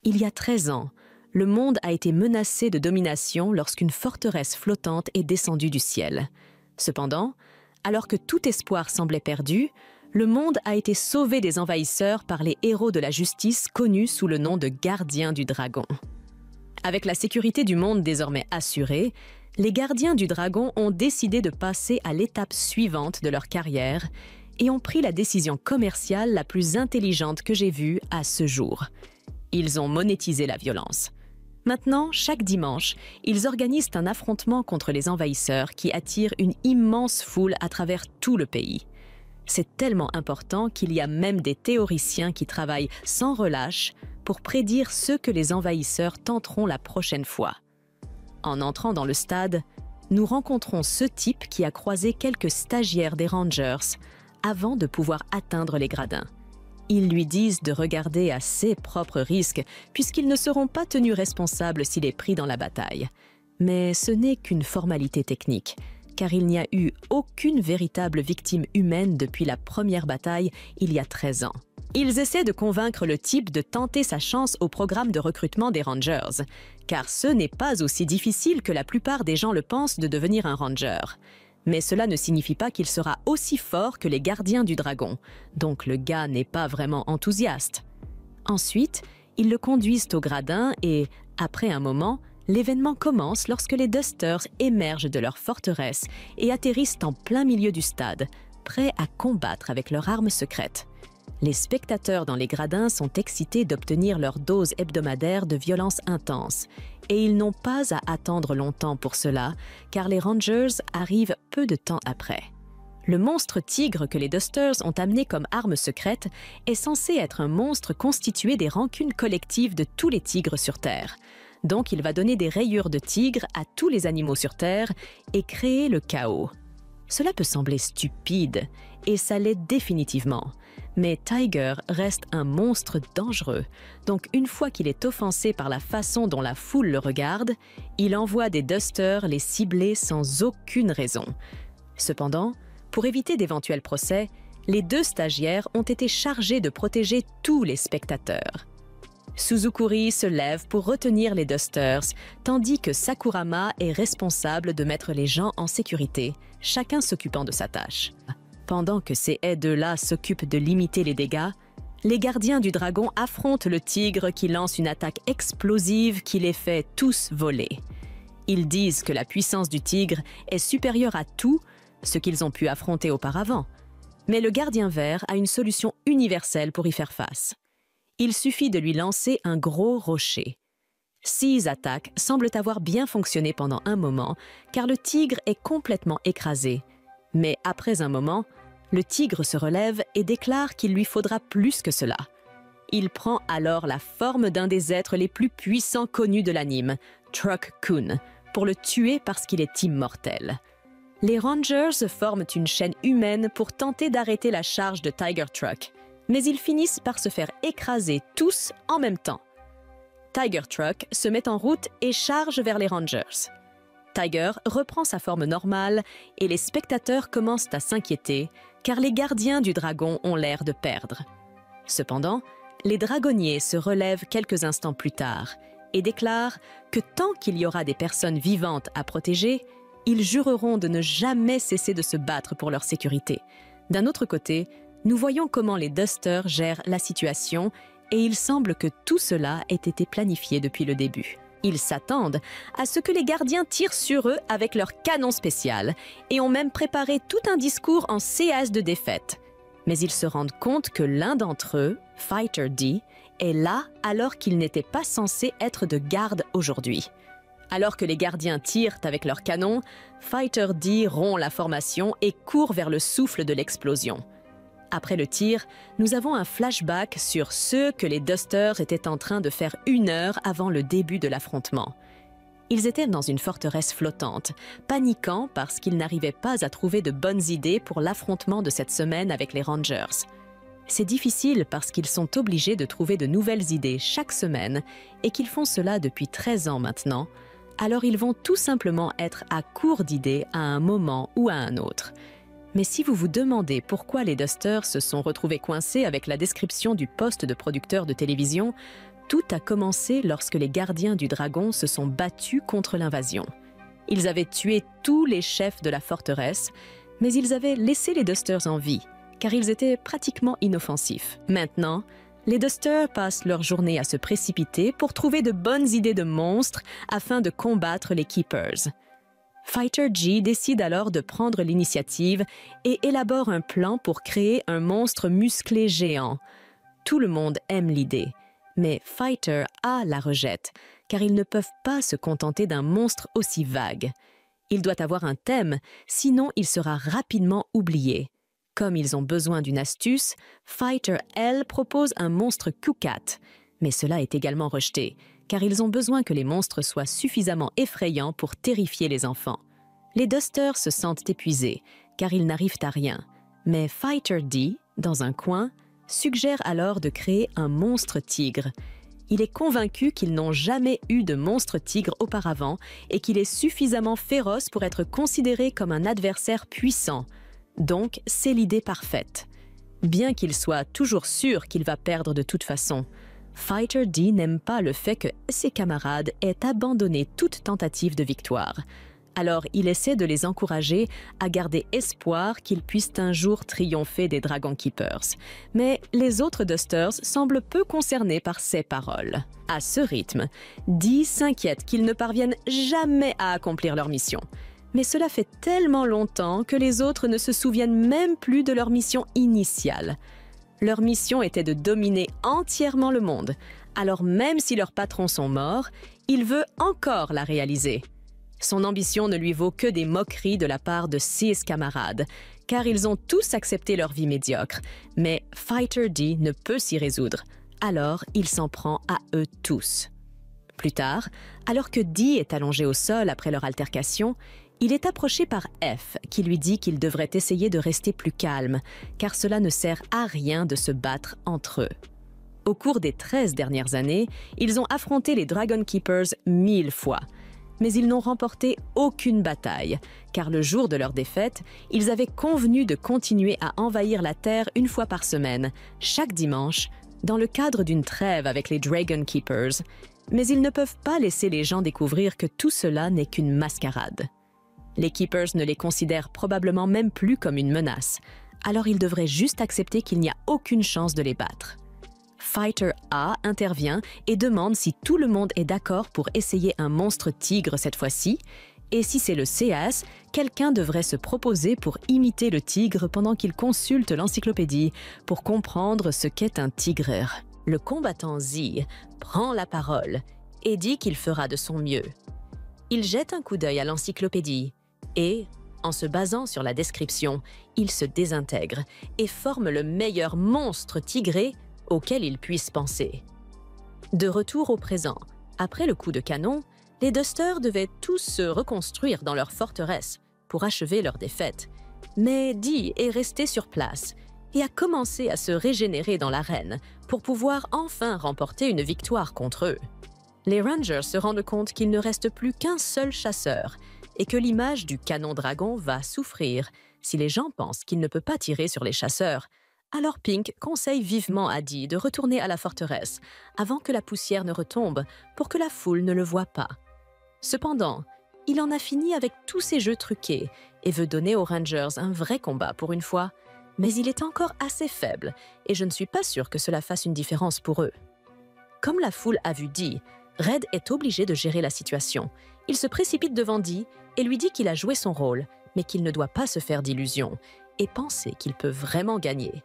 Il y a 13 ans, le monde a été menacé de domination lorsqu'une forteresse flottante est descendue du ciel. Cependant, alors que tout espoir semblait perdu, le monde a été sauvé des envahisseurs par les héros de la justice connus sous le nom de gardiens du dragon. Avec la sécurité du monde désormais assurée, les gardiens du dragon ont décidé de passer à l'étape suivante de leur carrière et ont pris la décision commerciale la plus intelligente que j'ai vue à ce jour. Ils ont monétisé la violence. Maintenant, chaque dimanche, ils organisent un affrontement contre les envahisseurs qui attire une immense foule à travers tout le pays. C'est tellement important qu'il y a même des théoriciens qui travaillent sans relâche pour prédire ce que les envahisseurs tenteront la prochaine fois. En entrant dans le stade, nous rencontrons ce type qui a croisé quelques stagiaires des Rangers avant de pouvoir atteindre les gradins. Ils lui disent de regarder à ses propres risques puisqu'ils ne seront pas tenus responsables s'il est pris dans la bataille. Mais ce n'est qu'une formalité technique, car il n'y a eu aucune véritable victime humaine depuis la première bataille il y a 13 ans. Ils essaient de convaincre le type de tenter sa chance au programme de recrutement des Rangers, car ce n'est pas aussi difficile que la plupart des gens le pensent de devenir un Ranger. Mais cela ne signifie pas qu'il sera aussi fort que les gardiens du dragon, donc le gars n'est pas vraiment enthousiaste. Ensuite, ils le conduisent au gradin et, après un moment, l'événement commence lorsque les Dusters émergent de leur forteresse et atterrissent en plein milieu du stade, prêts à combattre avec leurs armes secrètes. Les spectateurs dans les gradins sont excités d'obtenir leur dose hebdomadaire de violence intense, et ils n'ont pas à attendre longtemps pour cela, car les Rangers arrivent peu de temps après. Le monstre tigre que les Dusters ont amené comme arme secrète est censé être un monstre constitué des rancunes collectives de tous les tigres sur Terre. Donc il va donner des rayures de tigre à tous les animaux sur Terre et créer le chaos. Cela peut sembler stupide, et ça l'est définitivement. Mais Tiger reste un monstre dangereux, donc une fois qu'il est offensé par la façon dont la foule le regarde, il envoie des Dusters les cibler sans aucune raison. Cependant, pour éviter d'éventuels procès, les 2 stagiaires ont été chargés de protéger tous les spectateurs. Suzukuri se lève pour retenir les Dusters, tandis que Sakurama est responsable de mettre les gens en sécurité, chacun s'occupant de sa tâche. Pendant que ces deux-là s'occupent de limiter les dégâts, les gardiens du dragon affrontent le tigre qui lance une attaque explosive qui les fait tous voler. Ils disent que la puissance du tigre est supérieure à tout ce qu'ils ont pu affronter auparavant. Mais le gardien vert a une solution universelle pour y faire face. Il suffit de lui lancer un gros rocher. 6 attaques semblent avoir bien fonctionné pendant un moment, car le tigre est complètement écrasé. Mais après un moment, le tigre se relève et déclare qu'il lui faudra plus que cela. Il prend alors la forme d'un des êtres les plus puissants connus de l'anime, Truck-kun, pour le tuer parce qu'il est immortel. Les Rangers forment une chaîne humaine pour tenter d'arrêter la charge de Tiger Truck, mais ils finissent par se faire écraser tous en même temps. Tiger Truck se met en route et charge vers les Rangers. Tiger reprend sa forme normale et les spectateurs commencent à s'inquiéter car les gardiens du dragon ont l'air de perdre. Cependant, les dragonniers se relèvent quelques instants plus tard et déclarent que tant qu'il y aura des personnes vivantes à protéger, ils jureront de ne jamais cesser de se battre pour leur sécurité. D'un autre côté, nous voyons comment les Dusters gèrent la situation et il semble que tout cela ait été planifié depuis le début. Ils s'attendent à ce que les gardiens tirent sur eux avec leur canon spécial et ont même préparé tout un discours en CS de défaite. Mais ils se rendent compte que l'un d'entre eux, Fighter D, est là alors qu'il n'était pas censé être de garde aujourd'hui. Alors que les gardiens tirent avec leur canon, Fighter D rompt la formation et court vers le souffle de l'explosion. Après le tir, nous avons un flashback sur ce que les Dusters étaient en train de faire 1 heure avant le début de l'affrontement. Ils étaient dans une forteresse flottante, paniquant parce qu'ils n'arrivaient pas à trouver de bonnes idées pour l'affrontement de cette semaine avec les Rangers. C'est difficile parce qu'ils sont obligés de trouver de nouvelles idées chaque semaine et qu'ils font cela depuis 13 ans maintenant, alors ils vont tout simplement être à court d'idées à un moment ou à un autre. Mais si vous vous demandez pourquoi les Dusters se sont retrouvés coincés avec la description du poste de producteur de télévision, Tout a commencé lorsque les gardiens du dragon se sont battus contre l'invasion. Ils avaient tué tous les chefs de la forteresse, mais ils avaient laissé les Dusters en vie, car ils étaient pratiquement inoffensifs. Maintenant, les Dusters passent leur journée à se précipiter pour trouver de bonnes idées de monstres afin de combattre les Keepers. Fighter G décide alors de prendre l'initiative et élabore un plan pour créer un monstre musclé géant. Tout le monde aime l'idée, mais Fighter A la rejette, car ils ne peuvent pas se contenter d'un monstre aussi vague. Il doit avoir un thème, sinon il sera rapidement oublié. Comme ils ont besoin d'une astuce, Fighter L propose un monstre Kukat, mais cela est également rejeté, car ils ont besoin que les monstres soient suffisamment effrayants pour terrifier les enfants. Les Dusters se sentent épuisés, car ils n'arrivent à rien, mais Fighter D, dans un coin, suggère alors de créer un monstre tigre. Il est convaincu qu'ils n'ont jamais eu de monstre tigre auparavant et qu'il est suffisamment féroce pour être considéré comme un adversaire puissant. Donc, c'est l'idée parfaite. Bien qu'il soit toujours sûr qu'il va perdre de toute façon, Fighter D n'aime pas le fait que ses camarades aient abandonné toute tentative de victoire. Alors, il essaie de les encourager à garder espoir qu'ils puissent un jour triompher des Dragon Keepers. Mais les autres Dusters semblent peu concernés par ces paroles. À ce rythme, Dee s'inquiète qu'ils ne parviennent jamais à accomplir leur mission. Mais cela fait tellement longtemps que les autres ne se souviennent même plus de leur mission initiale. Leur mission était de dominer entièrement le monde. Alors même si leurs patrons sont morts, il veut encore la réaliser. Son ambition ne lui vaut que des moqueries de la part de ses camarades, car ils ont tous accepté leur vie médiocre. Mais Fighter D ne peut s'y résoudre, alors il s'en prend à eux tous. Plus tard, alors que Dee est allongé au sol après leur altercation, il est approché par F, qui lui dit qu'il devrait essayer de rester plus calme, car cela ne sert à rien de se battre entre eux. Au cours des 13 dernières années, ils ont affronté les Dragon Keepers 1000 fois, mais ils n'ont remporté aucune bataille, car le jour de leur défaite, ils avaient convenu de continuer à envahir la Terre une fois par semaine, chaque dimanche, dans le cadre d'une trêve avec les Dragon Keepers, mais ils ne peuvent pas laisser les gens découvrir que tout cela n'est qu'une mascarade. Les Keepers ne les considèrent probablement même plus comme une menace, alors ils devraient juste accepter qu'il n'y a aucune chance de les battre. Fighter A intervient et demande si tout le monde est d'accord pour essayer un monstre tigre cette fois-ci, et si c'est le CS, quelqu'un devrait se proposer pour imiter le tigre pendant qu'il consulte l'encyclopédie pour comprendre ce qu'est un tigreur. Le combattant Z prend la parole et dit qu'il fera de son mieux. Il jette un coup d'œil à l'encyclopédie et, en se basant sur la description, il se désintègre et forme le meilleur monstre tigré auquel il puisse penser. De retour au présent, après le coup de canon, les Dusters devaient tous se reconstruire dans leur forteresse pour achever leur défaite. Mais Dee est resté sur place et a commencé à se régénérer dans l'arène pour pouvoir enfin remporter une victoire contre eux. Les Rangers se rendent compte qu'il ne reste plus qu'un seul chasseur et que l'image du canon dragon va souffrir si les gens pensent qu'il ne peut pas tirer sur les chasseurs. Alors Pink conseille vivement à Dee de retourner à la forteresse avant que la poussière ne retombe pour que la foule ne le voie pas. Cependant, il en a fini avec tous ces jeux truqués et veut donner aux Rangers un vrai combat pour une fois, mais il est encore assez faible et je ne suis pas sûre que cela fasse une différence pour eux. Comme la foule a vu Dee, Red est obligé de gérer la situation. Il se précipite devant Dee et lui dit qu'il a joué son rôle, mais qu'il ne doit pas se faire d'illusions et penser qu'il peut vraiment gagner.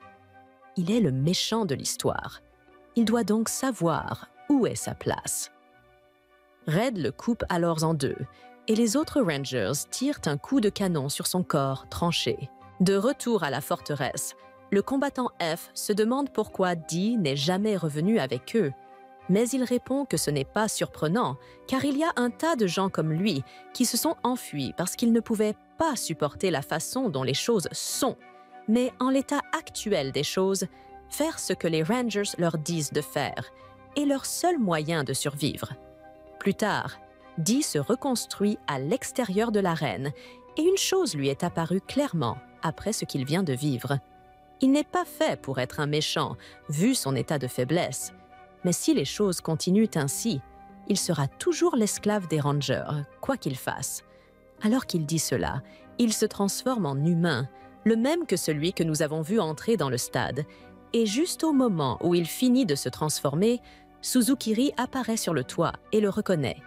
Il est le méchant de l'histoire. Il doit donc savoir où est sa place. Red le coupe alors en deux, et les autres Rangers tirent un coup de canon sur son corps tranché. De retour à la forteresse, le combattant F se demande pourquoi Dee n'est jamais revenu avec eux. Mais il répond que ce n'est pas surprenant, car il y a un tas de gens comme lui qui se sont enfuis parce qu'ils ne pouvaient pas supporter la façon dont les choses sont. Mais en l'état actuel des choses, faire ce que les Rangers leur disent de faire est leur seul moyen de survivre. Plus tard, Dee se reconstruit à l'extérieur de l'arène et une chose lui est apparue clairement après ce qu'il vient de vivre. Il n'est pas fait pour être un méchant, vu son état de faiblesse. Mais si les choses continuent ainsi, il sera toujours l'esclave des Rangers, quoi qu'il fasse. Alors qu'il dit cela, il se transforme en humain, le même que celui que nous avons vu entrer dans le stade. Et juste au moment où il finit de se transformer, Suzukiri apparaît sur le toit et le reconnaît.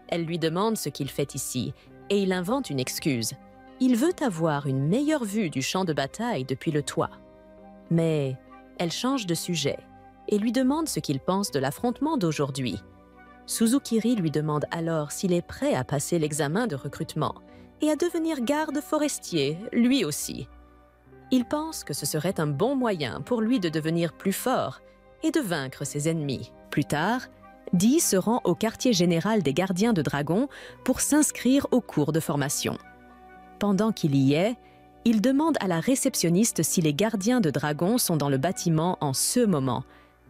Elle lui demande ce qu'il fait ici, et il invente une excuse. Il veut avoir une meilleure vue du champ de bataille depuis le toit. Mais elle change de sujet et lui demande ce qu'il pense de l'affrontement d'aujourd'hui. Suzukiri lui demande alors s'il est prêt à passer l'examen de recrutement et à devenir garde forestier, lui aussi. Il pense que ce serait un bon moyen pour lui de devenir plus fort et de vaincre ses ennemis. Plus tard, Dee se rend au quartier général des gardiens de dragons pour s'inscrire au cours de formation. Pendant qu'il y est, il demande à la réceptionniste si les gardiens de dragons sont dans le bâtiment en ce moment,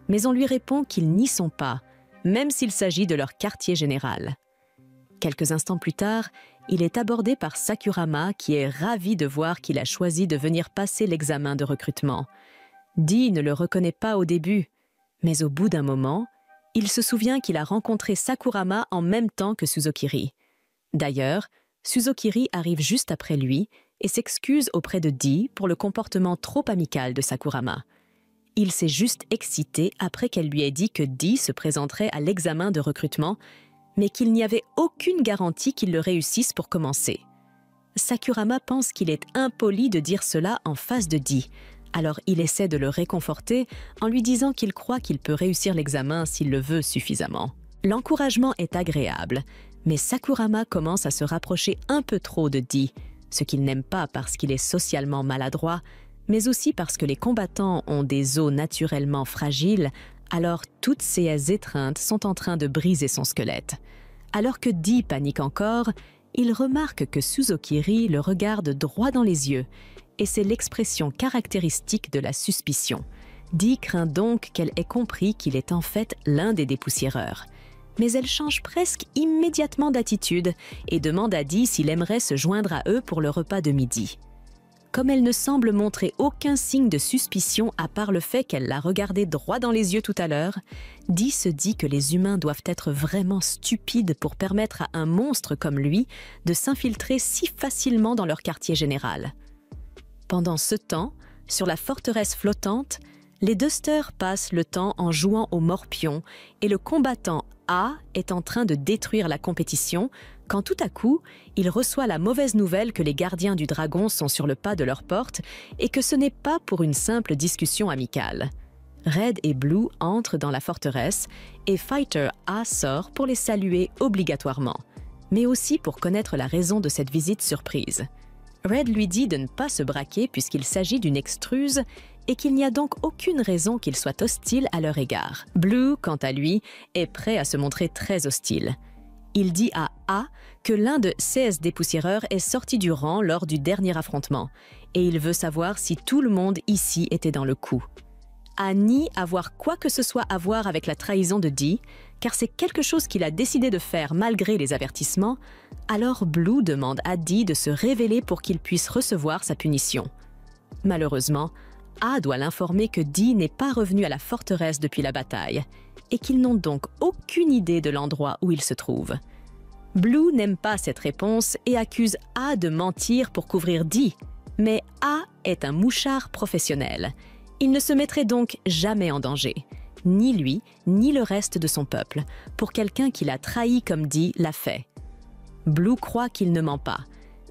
mais on lui répond qu'ils n'y sont pas, même s'il s'agit de leur quartier général. Quelques instants plus tard, il est abordé par Sakurama qui est ravi de voir qu'il a choisi de venir passer l'examen de recrutement. Dee ne le reconnaît pas au début, mais au bout d'un moment, il se souvient qu'il a rencontré Sakurama en même temps que Suzukiri. D'ailleurs, Suzukiri arrive juste après lui et s'excuse auprès de Dee pour le comportement trop amical de Sakurama. Il s'est juste excité après qu'elle lui ait dit que Dee se présenterait à l'examen de recrutement, mais qu'il n'y avait aucune garantie qu'il le réussisse pour commencer. Sakurama pense qu'il est impoli de dire cela en face de Dee, alors il essaie de le réconforter en lui disant qu'il croit qu'il peut réussir l'examen s'il le veut suffisamment. L'encouragement est agréable, mais Sakurama commence à se rapprocher un peu trop de Dee, ce qu'il n'aime pas parce qu'il est socialement maladroit, mais aussi parce que les combattants ont des os naturellement fragiles, alors toutes ces étreintes sont en train de briser son squelette. Alors que Dee panique encore, il remarque que Suzukiri le regarde droit dans les yeux, et c'est l'expression caractéristique de la suspicion. Dee craint donc qu'elle ait compris qu'il est en fait l'un des dépoussiéreurs. Mais elle change presque immédiatement d'attitude et demande à Dee s'il aimerait se joindre à eux pour le repas de midi. Comme elle ne semble montrer aucun signe de suspicion à part le fait qu'elle l'a regardé droit dans les yeux tout à l'heure, Dee se dit que les humains doivent être vraiment stupides pour permettre à un monstre comme lui de s'infiltrer si facilement dans leur quartier général. Pendant ce temps, sur la forteresse flottante, les Dusters passent le temps en jouant au morpion et le combattant A est en train de détruire la compétition quand tout à coup, il reçoit la mauvaise nouvelle que les gardiens du dragon sont sur le pas de leur porte et que ce n'est pas pour une simple discussion amicale. Red et Blue entrent dans la forteresse et Fighter A sort pour les saluer obligatoirement, mais aussi pour connaître la raison de cette visite surprise. Red lui dit de ne pas se braquer puisqu'il s'agit d'une extruse et qu'il n'y a donc aucune raison qu'il soit hostile à leur égard. Blue, quant à lui, est prêt à se montrer très hostile. Il dit à A que l'un de ses dépoussiéreurs est sorti du rang lors du dernier affrontement et il veut savoir si tout le monde ici était dans le coup. A nie avoir quoi que ce soit à voir avec la trahison de Dee, car c'est quelque chose qu'il a décidé de faire malgré les avertissements, alors Blue demande à Dee de se révéler pour qu'il puisse recevoir sa punition. Malheureusement, A doit l'informer que Dee n'est pas revenu à la forteresse depuis la bataille et qu'ils n'ont donc aucune idée de l'endroit où il se trouve. Blue n'aime pas cette réponse et accuse A de mentir pour couvrir Dee, mais A est un mouchard professionnel. Il ne se mettrait donc jamais en danger, ni lui, ni le reste de son peuple, pour quelqu'un qui l'a trahi comme Dee l'a fait. Blue croit qu'il ne ment pas,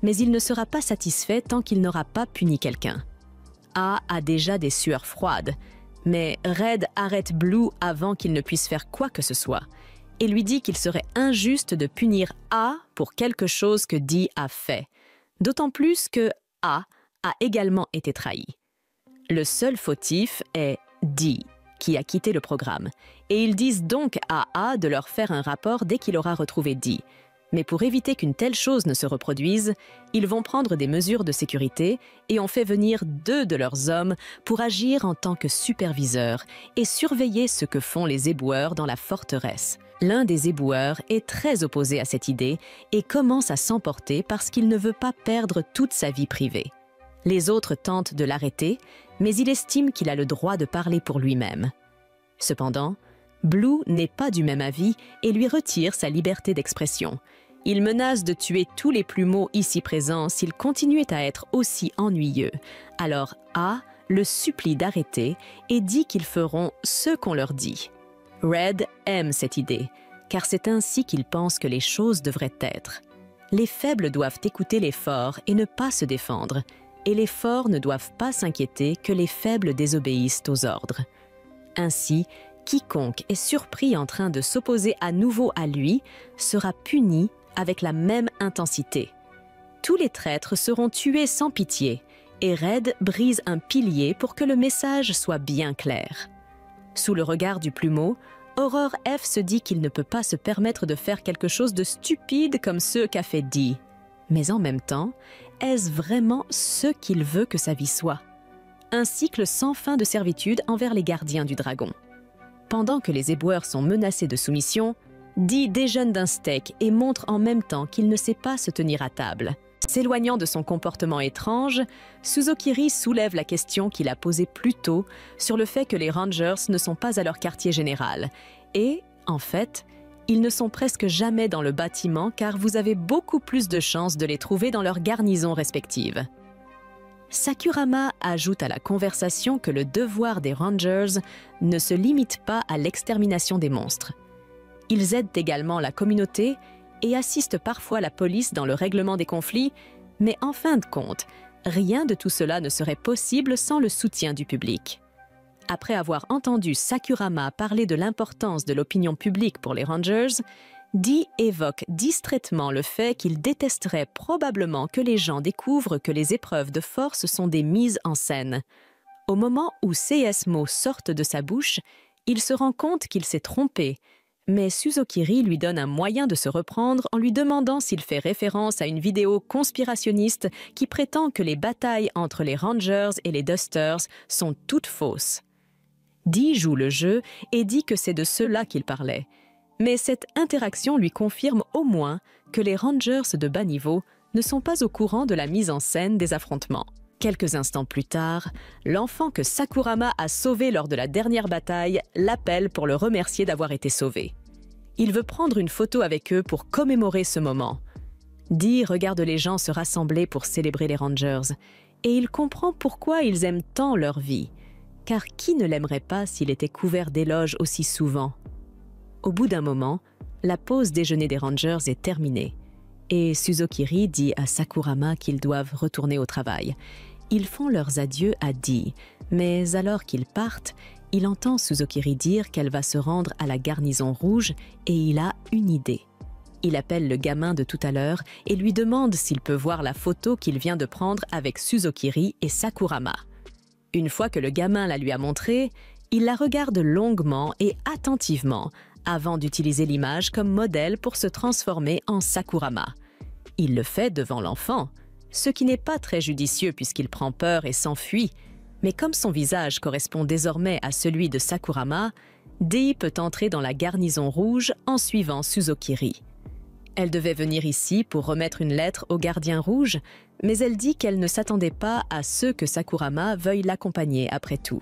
mais il ne sera pas satisfait tant qu'il n'aura pas puni quelqu'un. A déjà des sueurs froides, mais Red arrête Blue avant qu'il ne puisse faire quoi que ce soit, et lui dit qu'il serait injuste de punir A pour quelque chose que Dee a fait, d'autant plus que A également été trahi. Le seul fautif est Dee, qui a quitté le programme, et ils disent donc à A de leur faire un rapport dès qu'il aura retrouvé Dee. Mais pour éviter qu'une telle chose ne se reproduise, ils vont prendre des mesures de sécurité et ont fait venir 2 de leurs hommes pour agir en tant que superviseurs et surveiller ce que font les éboueurs dans la forteresse. L'un des éboueurs est très opposé à cette idée et commence à s'emporter parce qu'il ne veut pas perdre toute sa vie privée. Les autres tentent de l'arrêter, mais il estime qu'il a le droit de parler pour lui-même. Cependant, Blue n'est pas du même avis et lui retire sa liberté d'expression. Il menace de tuer tous les plumeaux ici présents s'ils continuaient à être aussi ennuyeux. Alors A le supplie d'arrêter et dit qu'ils feront ce qu'on leur dit. Red aime cette idée, car c'est ainsi qu'il pense que les choses devraient être. Les faibles doivent écouter les forts et ne pas se défendre, et les forts ne doivent pas s'inquiéter que les faibles désobéissent aux ordres. Ainsi, quiconque est surpris en train de s'opposer à nouveau à lui sera puni avec la même intensité. Tous les traîtres seront tués sans pitié, et Red brise un pilier pour que le message soit bien clair. Sous le regard du plumeau, Aurore F se dit qu'il ne peut pas se permettre de faire quelque chose de stupide comme ce qu'a fait Dee. Mais en même temps, est-ce vraiment ce qu'il veut que sa vie soit? Un cycle sans fin de servitude envers les gardiens du dragon. Pendant que les éboueurs sont menacés de soumission, Dee déjeune d'un steak et montre en même temps qu'il ne sait pas se tenir à table. S'éloignant de son comportement étrange, Suzukiri soulève la question qu'il a posée plus tôt sur le fait que les Rangers ne sont pas à leur quartier général. Et, en fait, ils ne sont presque jamais dans le bâtiment car vous avez beaucoup plus de chances de les trouver dans leurs garnisons respectives. Sakurama ajoute à la conversation que le devoir des Rangers ne se limite pas à l'extermination des monstres. Ils aident également la communauté et assistent parfois la police dans le règlement des conflits, mais en fin de compte, rien de tout cela ne serait possible sans le soutien du public. Après avoir entendu Sakurama parler de l'importance de l'opinion publique pour les Rangers, Dee évoque distraitement le fait qu'il détesterait probablement que les gens découvrent que les épreuves de force sont des mises en scène. Au moment où ces mots sortent de sa bouche, il se rend compte qu'il s'est trompé, mais Suzukiri lui donne un moyen de se reprendre en lui demandant s'il fait référence à une vidéo conspirationniste qui prétend que les batailles entre les Rangers et les Dusters sont toutes fausses. Dee joue le jeu et dit que c'est de cela qu'il parlait. Mais cette interaction lui confirme au moins que les Rangers de bas niveau ne sont pas au courant de la mise en scène des affrontements. Quelques instants plus tard, l'enfant que Sakurama a sauvé lors de la dernière bataille l'appelle pour le remercier d'avoir été sauvé. Il veut prendre une photo avec eux pour commémorer ce moment. Dee regarde les gens se rassembler pour célébrer les Rangers, et il comprend pourquoi ils aiment tant leur vie. Car qui ne l'aimerait pas s'il était couvert d'éloges aussi souvent? Au bout d'un moment, la pause déjeuner des Rangers est terminée, et Suzukiri dit à Sakurama qu'ils doivent retourner au travail. Ils font leurs adieux à Dee, mais alors qu'ils partent, il entend Suzukiri dire qu'elle va se rendre à la garnison rouge et il a une idée. Il appelle le gamin de tout à l'heure et lui demande s'il peut voir la photo qu'il vient de prendre avec Suzukiri et Sakurama. Une fois que le gamin la lui a montrée, il la regarde longuement et attentivement avant d'utiliser l'image comme modèle pour se transformer en Sakurama. Il le fait devant l'enfant, ce qui n'est pas très judicieux puisqu'il prend peur et s'enfuit, mais comme son visage correspond désormais à celui de Sakurama, Dee peut entrer dans la garnison rouge en suivant Suzukiri. Elle devait venir ici pour remettre une lettre au gardien rouge, mais elle dit qu'elle ne s'attendait pas à ce que Sakurama veuille l'accompagner après tout.